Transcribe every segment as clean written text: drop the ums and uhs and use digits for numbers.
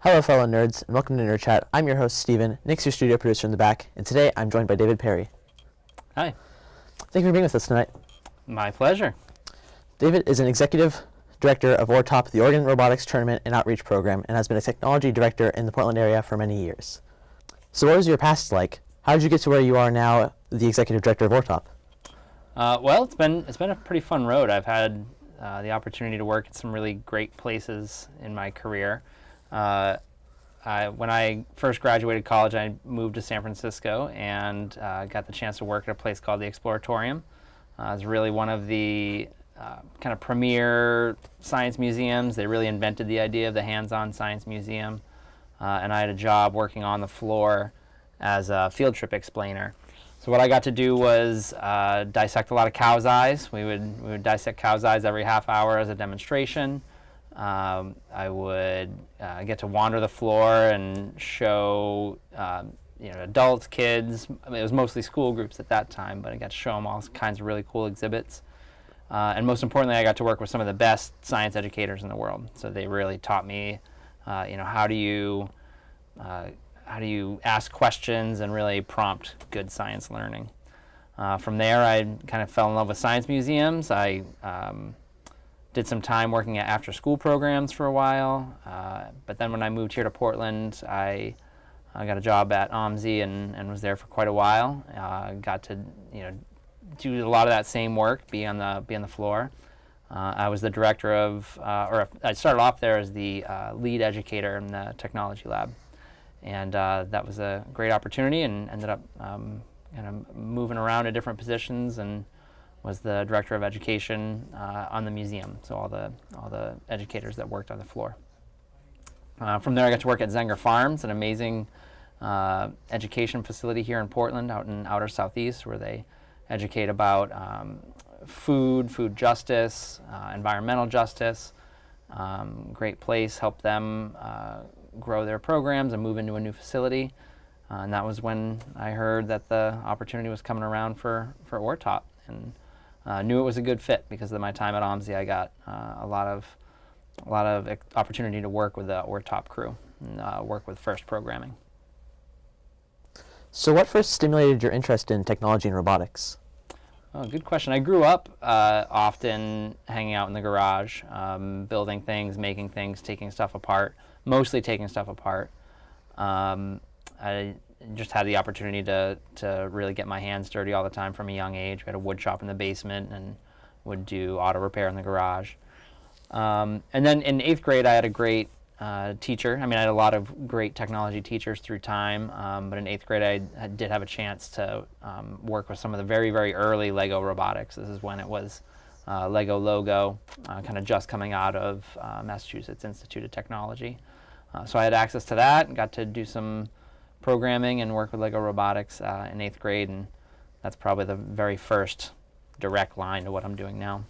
Hello, fellow nerds, and welcome to Nerd Chat. I'm your host, Steven. Nick's your studio producer in the back, and today I'm joined by David Perry. Hi. Thank you for being with us tonight. My pleasure. David is an executive director of ORTOP, the Oregon Robotics Tournament and Outreach Program, and has been a technology director in the Portland area for many years. So what was your past like? How did you get to where you are now, the executive director of ORTOP? Well, it's been a pretty fun road. I've had the opportunity to work at some really great places in my career. When I first graduated college, I moved to San Francisco and got the chance to work at a place called the Exploratorium. It's really one of the kind of premier science museums. They really invented the idea of the hands-on science museum. And I had a job working on the floor as a field trip explainer. So what I got to do was dissect a lot of cow's eyes. We would dissect cow's eyes every half hour as a demonstration. I would get to wander the floor and show adults, kids. I mean, it was mostly school groups at that time, but I got to show them all kinds of really cool exhibits. And most importantly, I got to work with some of the best science educators in the world. So they really taught me, how do you ask questions and really prompt good science learning. From there, I kind of fell in love with science museums. I did some time working at after-school programs for a while, but then when I moved here to Portland, I got a job at OMSI and was there for quite a while. Got to do a lot of that same work, be on the floor. I was the director of, I started off there as the lead educator in the technology lab, and that was a great opportunity, and ended up kind of moving around to different positions and was the director of education on the museum, so all the educators that worked on the floor. From there, I got to work at Zenger Farms, an amazing education facility here in Portland, out in outer southeast, where they educate about food justice, environmental justice. Great place, help them grow their programs and move into a new facility. And that was when I heard that the opportunity was coming around for ORTOP, and knew it was a good fit because of my time at OMSI. I got a lot of opportunity to work with the ORTOP crew and work with FIRST programming. So what first stimulated your interest in technology and robotics? Oh, good question. I grew up often hanging out in the garage, building things, making things, taking stuff apart, mostly taking stuff apart. I just had the opportunity to really get my hands dirty all the time from a young age. We had a wood shop in the basement and would do auto repair in the garage. And then in 8th grade, I had a great teacher. I mean, I had a lot of great technology teachers through time, but in 8th grade, I did have a chance to work with some of the very, very early Lego robotics. This is when it was Lego Logo, kind of just coming out of Massachusetts Institute of Technology. So I had access to that and got to do some programming and work with Lego robotics in 8th grade, and that's probably the very first direct line to what I'm doing now.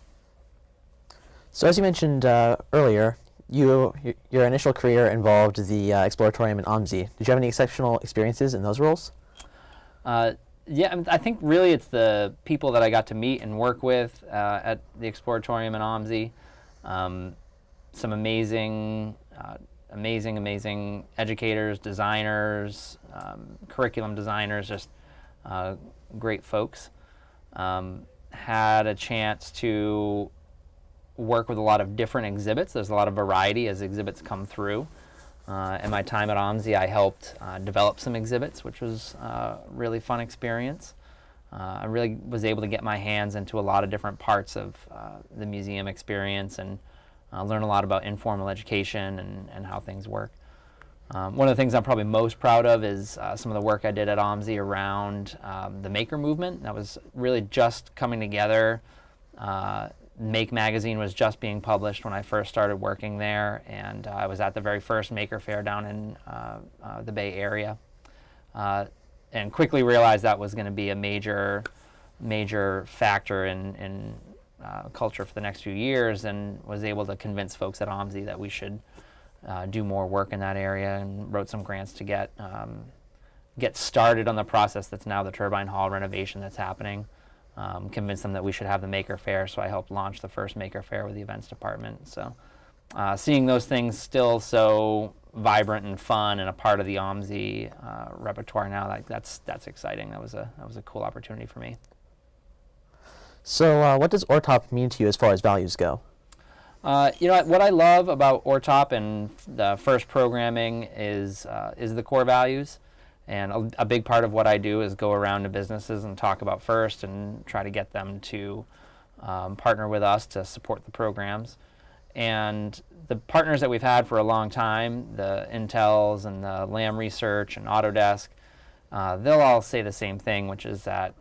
So as you mentioned earlier, your initial career involved the Exploratorium and OMSI. Did you have any exceptional experiences in those roles? Yeah, I think really it's the people that I got to meet and work with at the Exploratorium and OMSI. Some amazing educators, designers, curriculum designers, just great folks. Had a chance to work with a lot of different exhibits. There's a lot of variety as exhibits come through. In my time at OMSI, I helped develop some exhibits, which was a really fun experience. I really was able to get my hands into a lot of different parts of the museum experience and learn a lot about informal education and how things work. One of the things I'm probably most proud of is some of the work I did at OMSI around the maker movement. That was really just coming together. Make magazine was just being published when I first started working there, and I was at the very first Maker Fair down in the Bay Area, and quickly realized that was going to be a major factor in culture for the next few years, and was able to convince folks at OMSI that we should do more work in that area, and wrote some grants to get started on the process that's now the Turbine Hall renovation that's happening. Convinced them that we should have the Maker Fair, so I helped launch the first Maker Fair with the events department. So seeing those things still so vibrant and fun and a part of the OMSI repertoire now. That's exciting. That was a cool opportunity for me. So what does ORTOP mean to you as far as values go? What I love about ORTOP and the FIRST programming is the core values. And a big part of what I do is go around to businesses and talk about FIRST and try to get them to partner with us to support the programs. And the partners that we've had for a long time, the Intels and the Lam Research and Autodesk, they'll all say the same thing, which is that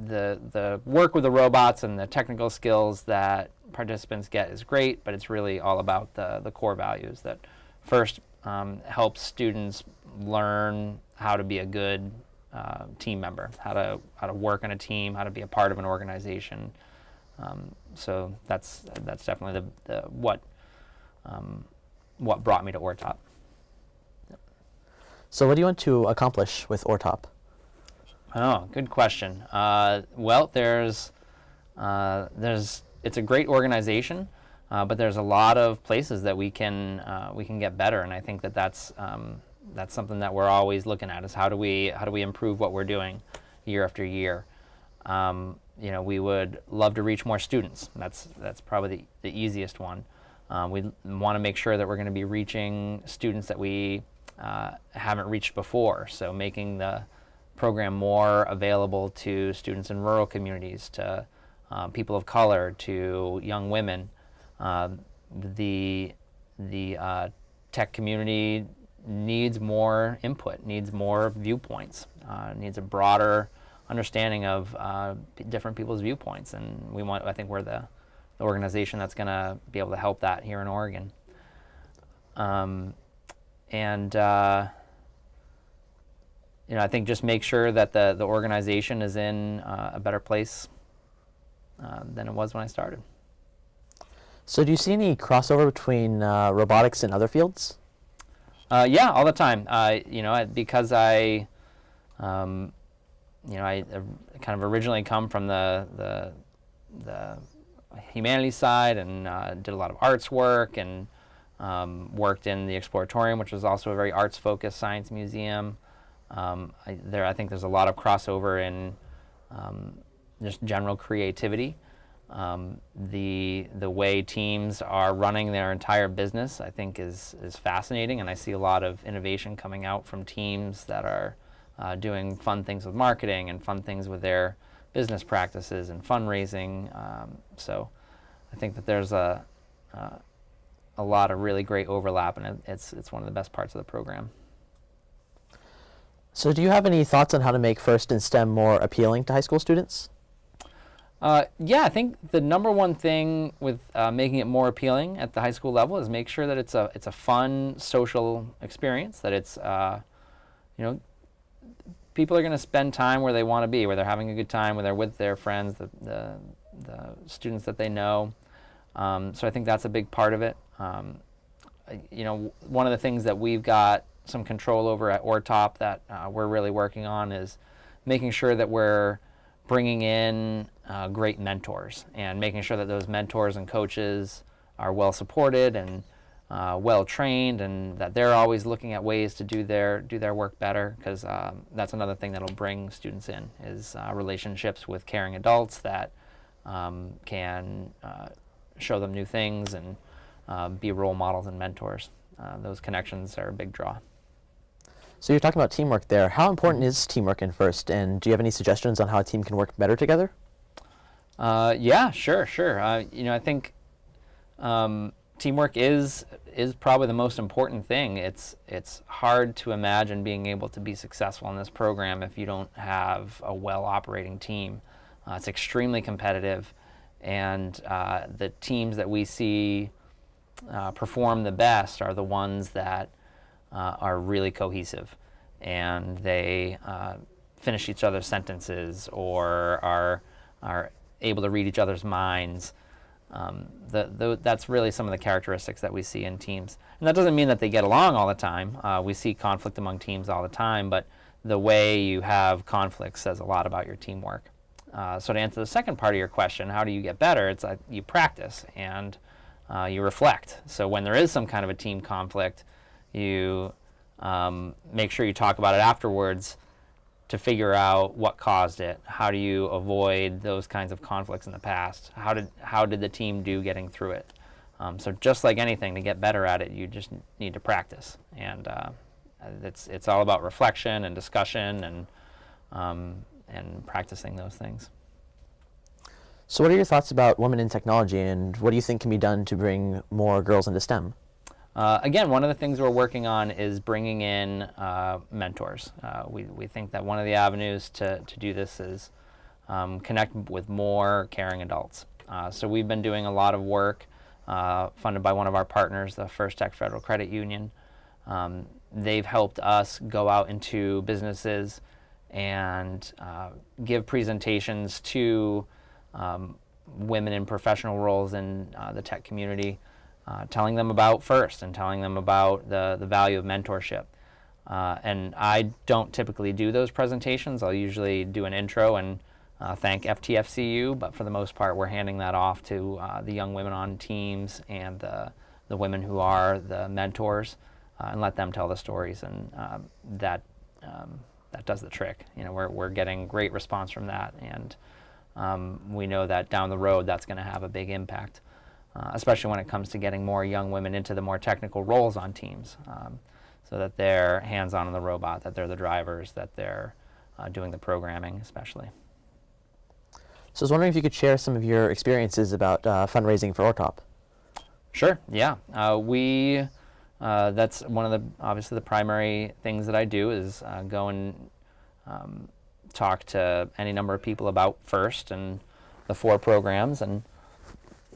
the work with the robots and the technical skills that participants get is great, but it's really all about the core values that FIRST helps students learn how to be a good team member, how to work in a team, how to be a part of an organization. So that's definitely what brought me to ORTOP. So what do you want to accomplish with ORTOP? Oh, good question. Well, it's a great organization, but there's a lot of places that we can get better, and I think that's something that we're always looking at, is how do we improve what we're doing year after year. We would love to reach more students. That's probably the easiest one. We want to make sure that we're going to be reaching students that we haven't reached before, so making the program more available to students in rural communities, to people of color, to young women. The tech community needs more input, needs more viewpoints, needs a broader understanding of different people's viewpoints, and I think we're the organization that's going to be able to help that here in Oregon. I think just make sure that the organization is in a better place than it was when I started. So do you see any crossover between robotics and other fields? Yeah, all the time. Because I kind of originally come from the humanities side and did a lot of arts work and worked in the Exploratorium, which was also a very arts-focused science museum. I think there's a lot of crossover in just general creativity. The way teams are running their entire business, I think, is fascinating, and I see a lot of innovation coming out from teams that are doing fun things with marketing and fun things with their business practices and fundraising. So I think that there's a lot of really great overlap, and it's one of the best parts of the program. So do you have any thoughts on how to make FIRST and STEM more appealing to high school students? Yeah, I think the number one thing with making it more appealing at the high school level is make sure that it's a fun social experience, that it's people are going to spend time where they want to be, where they're having a good time, where they're with their friends, the students that they know. So I think that's a big part of it. One of the things that we've got some control over at ORTOP that we're really working on is making sure that we're bringing in great mentors and making sure that those mentors and coaches are well supported and well trained, and that they're always looking at ways to do their work better, because that's another thing that'll bring students in is relationships with caring adults that can show them new things and be role models and mentors. Those connections are a big draw. So you're talking about teamwork there. How important is teamwork in FIRST, and do you have any suggestions on how a team can work better together? Yeah, sure. I think teamwork is probably the most important thing. It's hard to imagine being able to be successful in this program if you don't have a well-operating team. It's extremely competitive, and the teams that we see perform the best are the ones that are really cohesive, and they finish each other's sentences or are able to read each other's minds. That's really some of the characteristics that we see in teams. And that doesn't mean that they get along all the time. We see conflict among teams all the time, but the way you have conflict says a lot about your teamwork. So to answer the second part of your question, how do you get better? It's you practice and you reflect. So when there is some kind of a team conflict, You make sure you talk about it afterwards to figure out what caused it. How do you avoid those kinds of conflicts in the past? How did the team do getting through it? So just like anything, to get better at it, you just need to practice, and it's all about reflection and discussion and practicing those things. So what are your thoughts about women in technology, and what do you think can be done to bring more girls into STEM? Again, one of the things we're working on is bringing in mentors. We think that one of the avenues to do this is connect with more caring adults. So we've been doing a lot of work funded by one of our partners, the First Tech Federal Credit Union. They've helped us go out into businesses and give presentations to women in professional roles in the tech community, telling them about FIRST and telling them about the value of mentorship. And I don't typically do those presentations. I'll usually do an intro and thank FTFCU, but for the most part we're handing that off to the young women on teams and the women who are the mentors, and let them tell the stories, and that does the trick. You know, we're getting great response from that, and we know that down the road that's going to have a big impact. Especially when it comes to getting more young women into the more technical roles on teams, so that they're hands-on in the robot, that they're the drivers, that they're doing the programming especially. So I was wondering if you could share some of your experiences about fundraising for ORTOP. Sure, yeah. That's one of obviously the primary things that I do is go and talk to any number of people about FIRST and the 4 programs and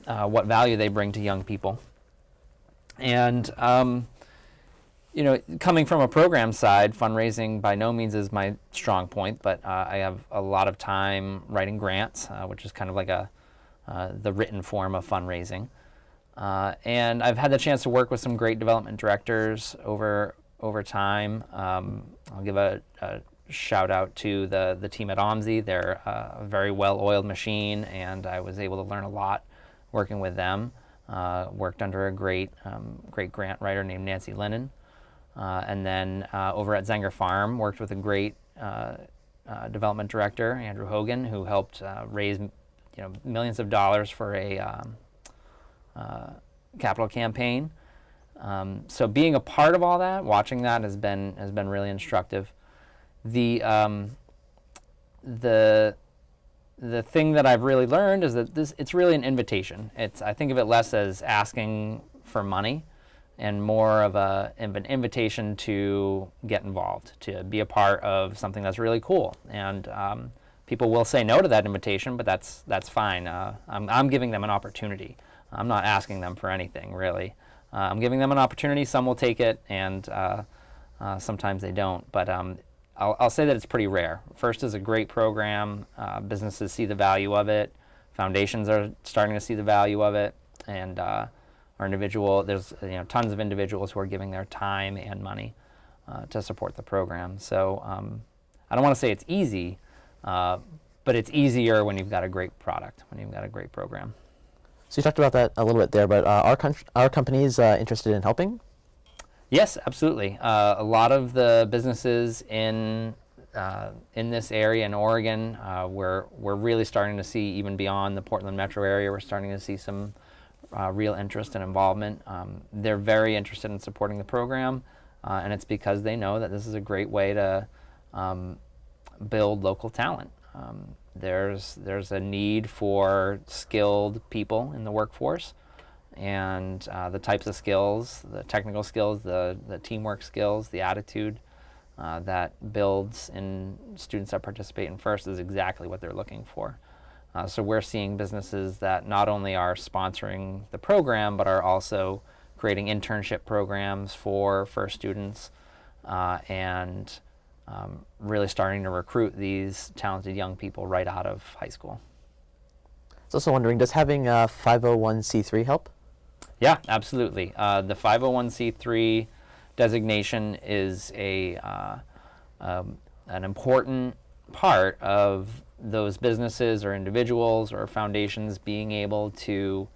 what value they bring to young people. And you know, coming from a program side, fundraising by no means is my strong point, but I have a lot of time writing grants, which is kind of like the written form of fundraising. And I've had the chance to work with some great development directors over time. I'll give a shout out to the team at OMSI. They're a very well-oiled machine, and I was able to learn a lot working with them. Worked under a great grant writer named Nancy Lennon. And then over at Zenger Farm, worked with a great development director, Andrew Hogan, who helped raise millions of dollars for a capital campaign. So being a part of all that, watching that has been really instructive. The thing that I've really learned is that it's really an invitation. I think of it less as asking for money and more of an invitation to get involved, to be a part of something that's really cool. And people will say no to that invitation, but that's fine. I'm giving them an opportunity. I'm not asking them for anything, really. I'm giving them an opportunity. Some will take it, and sometimes they don't. But I'll say that it's pretty rare. FIRST is a great program. Businesses see the value of it. Foundations are starting to see the value of it, and there's tons of individuals who are giving their time and money to support the program. So I don't want to say it's easy, but it's easier when you've got a great product, when you've got a great program. So you talked about that a little bit there, but are companies interested in helping? Yes, absolutely. A lot of the businesses in this area in Oregon, we're really starting to see, even beyond the Portland metro area, we're starting to see some real interest and involvement. They're very interested in supporting the program, and it's because they know that this is a great way to build local talent. There's a need for skilled people in the workforce, and the types of skills, the technical skills, the teamwork skills, the attitude that builds in students that participate in FIRST is exactly what they're looking for. So we're seeing businesses that not only are sponsoring the program, but are also creating internship programs for FIRST students, and really starting to recruit these talented young people right out of high school. I was also wondering, does having a 501c3 help? Yeah, absolutely. The 501c3 designation is an important part of those businesses or individuals or foundations being able to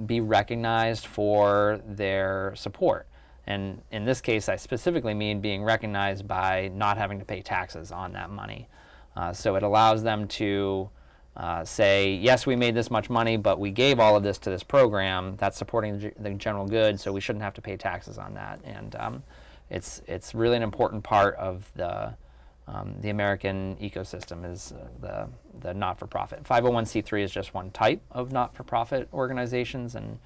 be recognized for their support. And in this case, I specifically mean being recognized by not having to pay taxes on that money. So it allows them to say, yes, we made this much money, but we gave all of this to this program that's supporting the general good, so we shouldn't have to pay taxes on that. And it's really an important part of the American ecosystem is the not-for-profit. 501c3 is just one type of not-for-profit organizations, and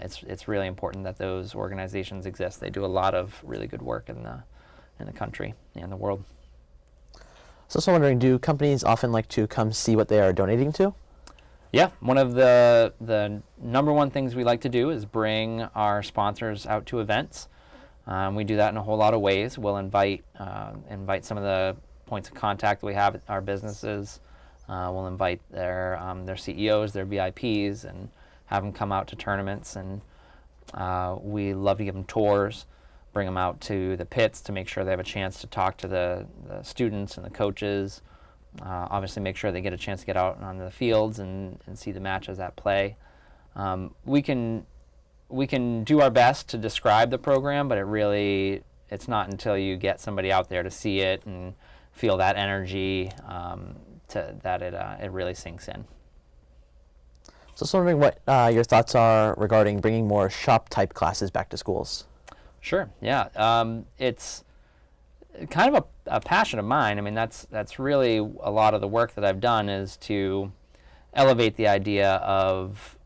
it's really important that those organizations exist. They do a lot of really good work in the country and the world. So also wondering, do companies often like to come see what they are donating to? Yeah, one of the number one things we like to do is bring our sponsors out to events. We do that in a whole lot of ways. We'll invite some of the points of contact that we have at our businesses. We'll invite their CEOs, their VIPs, and have them come out to tournaments. And we love to give them tours, bring them out to the pits to make sure they have a chance to talk to the students and the coaches. Obviously make sure they get a chance to get out on the fields and see the matches at play. We can do our best to describe the program, but it's not until you get somebody out there to see it and feel that energy that it really sinks in. So I was wondering what your thoughts are regarding bringing more shop-type classes back to schools. Sure, yeah. It's kind of a passion of mine. I mean, that's really a lot of the work that I've done is to elevate the idea of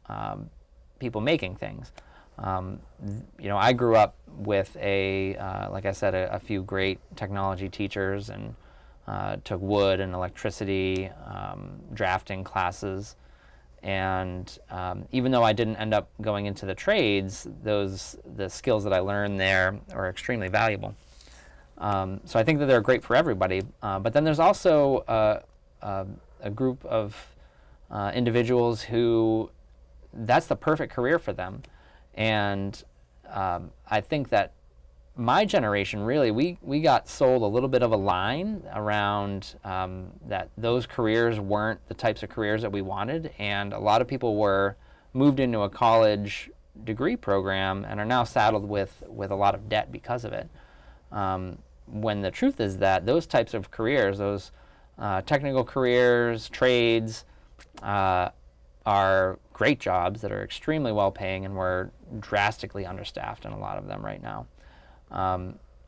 people making things. I grew up with like I said, a few great technology teachers, and took wood and electricity drafting classes. And even though I didn't end up going into the trades, the skills that I learned there are extremely valuable. So I think that they're great for everybody. But then there's also a group of individuals who that's the perfect career for them. And I think that my generation, really, we got sold a little bit of a line around that those careers weren't the types of careers that we wanted, and a lot of people were moved into a college degree program and are now saddled with a lot of debt because of it. When the truth is that those types of careers, those technical careers, trades, are great jobs that are extremely well paying, and we're drastically understaffed in a lot of them right now.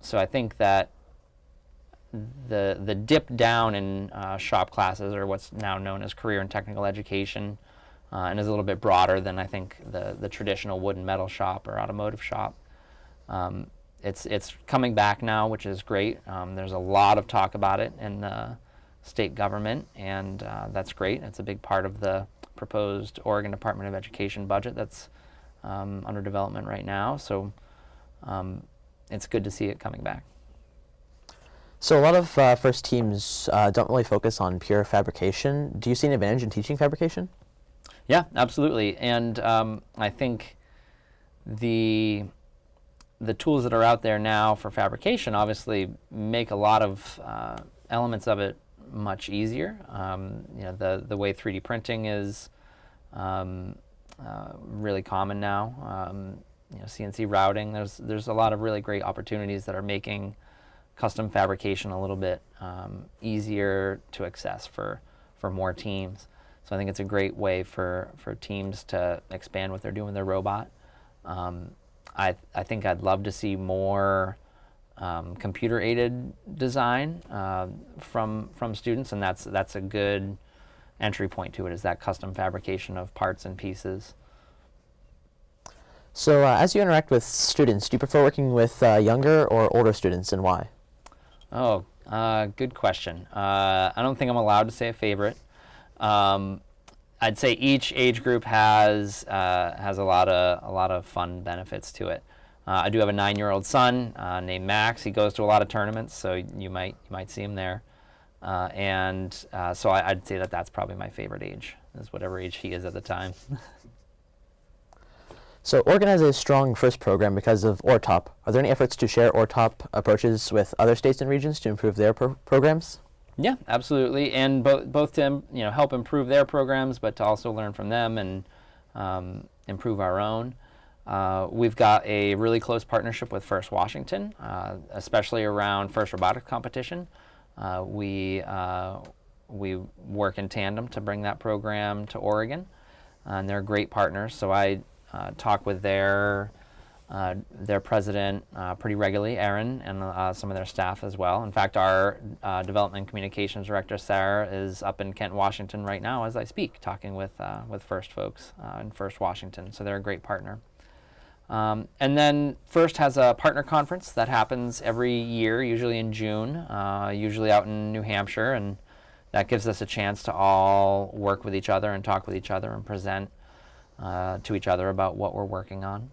So I think that the dip down in shop classes, or what's now known as career and technical education, and is a little bit broader than I think the traditional wood and metal shop or automotive shop. It's coming back now, which is great. There's a lot of talk about it in the state government, and that's great. It's a big part of the proposed Oregon Department of Education budget that's under development right now. So it's good to see it coming back. So a lot of first teams don't really focus on pure fabrication. Do you see an advantage in teaching fabrication? Yeah, absolutely. And I think the tools that are out there now for fabrication obviously make a lot of elements of it much easier. The way 3D printing is really common now. CNC routing. There's a lot of really great opportunities that are making custom fabrication a little bit easier to access for more teams. So I think it's a great way for teams to expand what they're doing with their robot. I think I'd love to see more computer-aided design from students, and that's a good entry point to it, is that custom fabrication of parts and pieces. So as you interact with students, do you prefer working with younger or older students, and why? Oh, good question. I don't think I'm allowed to say a favorite. I'd say each age group has a lot of fun benefits to it. I do have a 9-year-old son named Max. He goes to a lot of tournaments, so you might see him there. So I'd say that's probably my favorite age, is whatever age he is at the time. So Oregon has a strong FIRST program because of ORTOP. Are there any efforts to share ORTOP approaches with other states and regions to improve their programs? Yeah, absolutely, and both to help improve their programs, but to also learn from them and improve our own. We've got a really close partnership with First Washington, especially around First Robotics Competition. We work in tandem to bring that program to Oregon, and they're great partners. So I talk with their president pretty regularly, Aaron, and some of their staff as well. In fact, our development communications director, Sarah, is up in Kent, Washington right now as I speak, talking with First folks in First Washington. So they're a great partner. And then First has a partner conference that happens every year, usually in June, usually out in New Hampshire, and that gives us a chance to all work with each other and talk with each other and present to each other about what we're working on.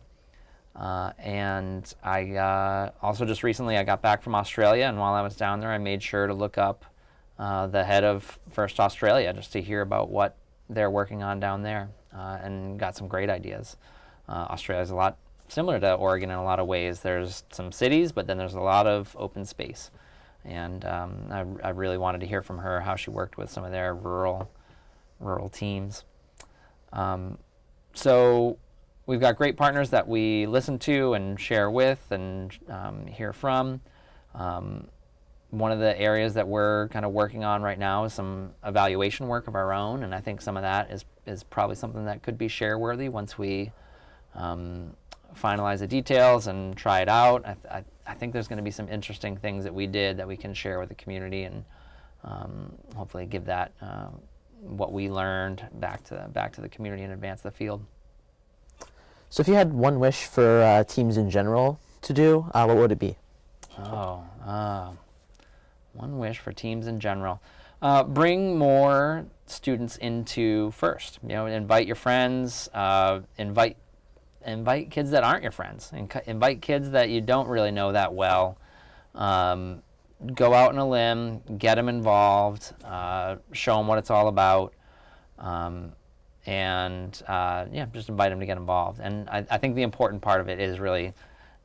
And I also just recently I got back from Australia, and while I was down there I made sure to look up the head of First Australia just to hear about what they're working on down there, and got some great ideas. Australia's a lot similar to Oregon in a lot of ways. There's some cities, but then there's a lot of open space. And I really wanted to hear from her how she worked with some of their rural teams. So we've got great partners that we listen to and share with and hear from. One of the areas that we're kind of working on right now is some evaluation work of our own, and I think some of that is probably something that could be share-worthy once we finalize the details and try it out. I think there's going to be some interesting things that we did that we can share with the community, and hopefully give that what we learned back to the community and advance the field. So if you had one wish for teams in general to do, what would it be? One wish for teams in general. Bring more students into First. Invite your friends, invite kids that aren't your friends, and invite kids that you don't really know that well. Go out on a limb, get them involved, show them what it's all about, and just invite them to get involved. And I think the important part of it is really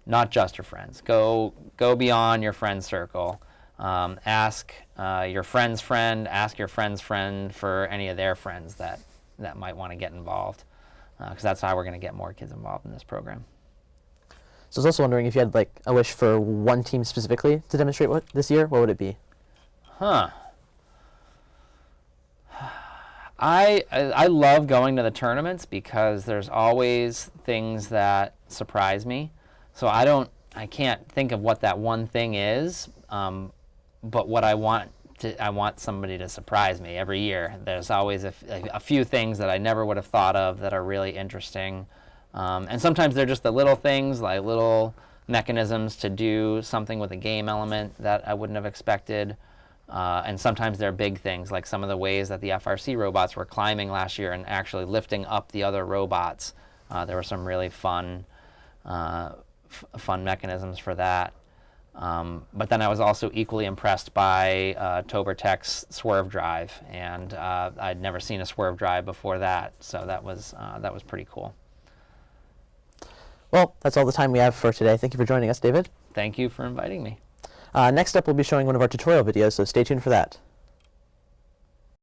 not just your friends. Go beyond your friend circle. Ask your friend's friend, ask your friend's friend for any of their friends that might want to get involved, because that's how we're going to get more kids involved in this program. So I was also wondering if you had a wish for one team specifically to demonstrate this year, what would it be? I love going to the tournaments because there's always things that surprise me. So I can't think of what that one thing is, but what I want somebody to surprise me every year. There's always a few things that I never would have thought of that are really interesting. And sometimes they're just the little things, like little mechanisms to do something with a game element that I wouldn't have expected. And sometimes they're big things, like some of the ways that the FRC robots were climbing last year and actually lifting up the other robots. There were some really fun mechanisms for that. But then I was also equally impressed by Tobertech's swerve drive, and I'd never seen a swerve drive before that, so that was pretty cool. Well, that's all the time we have for today. Thank you for joining us, David. Thank you for inviting me. Next up, we'll be showing one of our tutorial videos, so stay tuned for that.